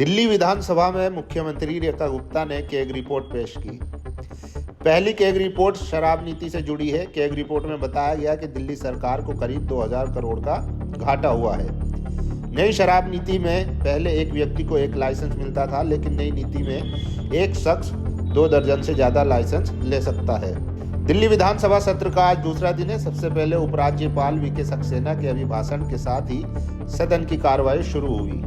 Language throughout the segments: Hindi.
दिल्ली विधानसभा में मुख्यमंत्री रेखा गुप्ता ने केग रिपोर्ट पेश की। पहली केग रिपोर्ट शराब नीति से जुड़ी है। केग रिपोर्ट में बताया गया कि दिल्ली सरकार को करीब 2000 करोड़ का घाटा हुआ है। नई शराब नीति में पहले एक व्यक्ति को एक लाइसेंस मिलता था, लेकिन नई नीति में एक शख्स 2 दर्जन से ज्यादा लाइसेंस ले सकता है। दिल्ली विधानसभा सत्र का आज दूसरा दिन है। सबसे पहले उपराज्यपाल वीके सक्सेना के अभिभाषण के साथ ही सदन की कार्रवाई शुरू हुई।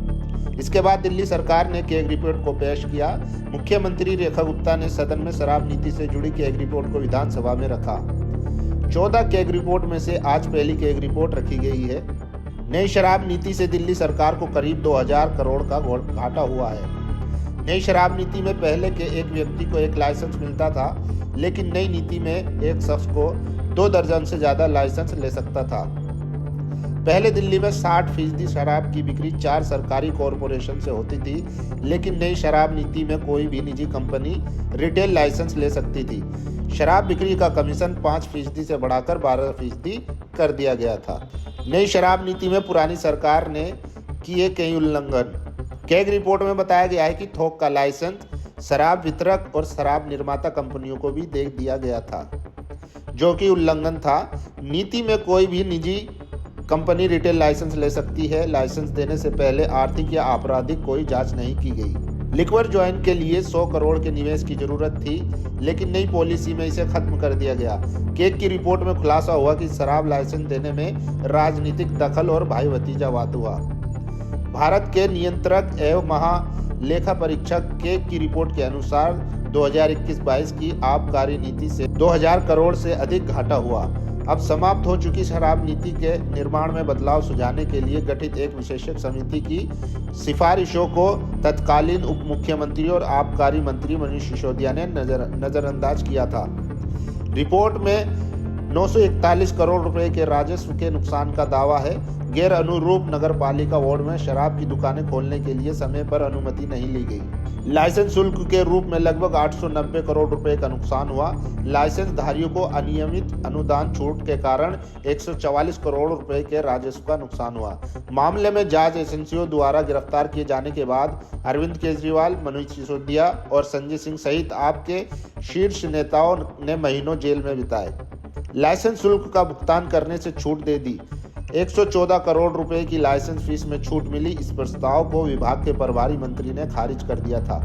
इसके बाद दिल्ली सरकार ने केग रिपोर्ट को पेश किया। मुख्यमंत्री रेखा गुप्ता ने सदन में शराब नीति से जुड़ी केग रिपोर्ट को विधानसभा में रखा। 14 केग रिपोर्ट में से आज पहली केग रिपोर्ट रखी गई है। नई शराब नीति से दिल्ली सरकार को करीब 2000 करोड़ का घाटा हुआ है। नई शराब नीति में पहले के एक व्यक्ति को एक लाइसेंस मिलता था, लेकिन नई नीति में एक शख्स को 2 दर्जन से ज्यादा लाइसेंस ले सकता था। पहले दिल्ली में 60% शराब की बिक्री 4 सरकारी कॉरपोरेशन से होती थी, लेकिन नई शराब नीति में कोई भी निजी कंपनी रिटेल लाइसेंस ले सकती थी। शराब बिक्री का कमीशन 5% से बढ़ाकर 12% कर दिया गया था। नई शराब नीति में पुरानी सरकार ने किए कई उल्लंघन। केग रिपोर्ट में बताया गया है कि थोक का लाइसेंस शराब वितरक और शराब निर्माता कंपनियों को भी दे दिया गया था, जो कि उल्लंघन था। नीति में कोई भी निजी कंपनी रिटेल लाइसेंस ले सकती है। लाइसेंस देने से पहले आर्थिक या आपराधिक कोई जांच नहीं की गई। लिक्वर जॉइंट के लिए 100 करोड़ के निवेश की जरूरत थी, लेकिन नई पॉलिसी में इसे खत्म कर दिया गया। केग की रिपोर्ट में खुलासा हुआ कि शराब लाइसेंस देने में राजनीतिक दखल और भाई भतीजावाद हुआ। भारत के नियंत्रक एवं महालेखा परीक्षक केग की रिपोर्ट के अनुसार 2021-22 की आबकारी नीति से 2000 करोड़ से अधिक घाटा हुआ। अब समाप्त हो चुकी शराब नीति के निर्माण में बदलाव सुझाने के लिए गठित एक विशेषज्ञ समिति की सिफारिशों को तत्कालीन उप मुख्यमंत्री और आबकारी मंत्री मनीष सिसोदिया ने नजरअंदाज किया था। रिपोर्ट में 941 करोड़ रुपए के राजस्व के नुकसान का दावा है। गैर अनुरूप नगर पालिका वार्ड में शराब की दुकानें खोलने के लिए समय पर अनुमति नहीं ली गई। लाइसेंस शुल्क के रूप में लगभग 890 करोड़ रुपए का नुकसान हुआ। लाइसेंस धारियों को अनियमित अनुदान छूट के कारण 144 करोड़ रुपए के राजस्व का नुकसान हुआ। मामले में जांच एजेंसियों द्वारा गिरफ्तार किए जाने के बाद अरविंद केजरीवाल, मनीष सिसोदिया और संजय सिंह सहित आपके शीर्ष नेताओं ने महीनों जेल में बिताए। लाइसेंस शुल्क का भुगतान करने से छूट दे दी। 114 करोड़ रुपए की लाइसेंस फीस में छूट मिली। इस प्रस्ताव को विभाग के प्रभारी मंत्री ने खारिज कर दिया था।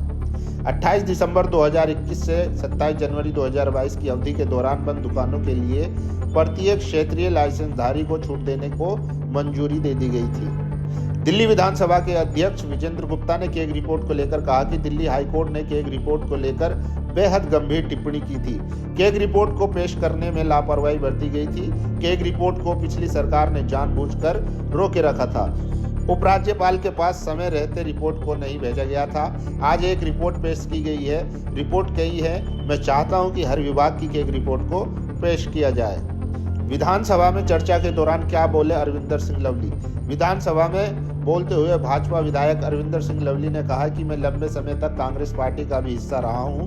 28 दिसंबर 2021 से 27 जनवरी 2022 की अवधि के दौरान बंद दुकानों के लिए प्रत्येक क्षेत्रीय लाइसेंसधारी को छूट देने को मंजूरी दे दी गई थी। दिल्ली विधानसभा के अध्यक्ष विजेंद्र गुप्ता ने केग रिपोर्ट को लेकर कहा कि दिल्ली हाईकोर्ट ने केग रिपोर्ट को लेकर बेहद गंभीर टिप्पणी की थी। केग रिपोर्ट को पेश करने में लापरवाही बरती गई थी। केग रिपोर्ट को पिछली सरकार ने जानबूझकर रोके रखा था। उपराज्यपाल के पास समय रहते रिपोर्ट को नहीं भेजा गया था। आज एक रिपोर्ट पेश की गई है। रिपोर्ट कही है। मैं चाहता हूं कि हर विभाग की केग रिपोर्ट को पेश किया जाए। विधानसभा में चर्चा के दौरान क्या बोले अरविंदर सिंह लवली। विधानसभा में बोलते हुए भाजपा विधायक अरविंदर सिंह लवली ने कहा कि मैं लंबे समय तक कांग्रेस पार्टी का भी हिस्सा रहा हूं।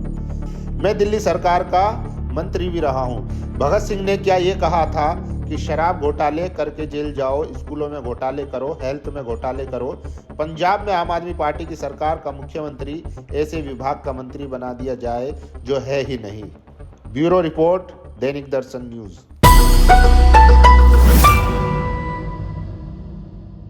मैं दिल्ली सरकार का मंत्री भी रहा हूं। भगत सिंह ने क्या ये कहा था कि शराब घोटाले करके जेल जाओ, स्कूलों में घोटाले करो, हेल्थ में घोटाले करो। पंजाब में आम आदमी पार्टी की सरकार का मुख्यमंत्री ऐसे विभाग का मंत्री बना दिया जाए जो है ही नहीं। ब्यूरो रिपोर्ट, दैनिक दर्शन न्यूज।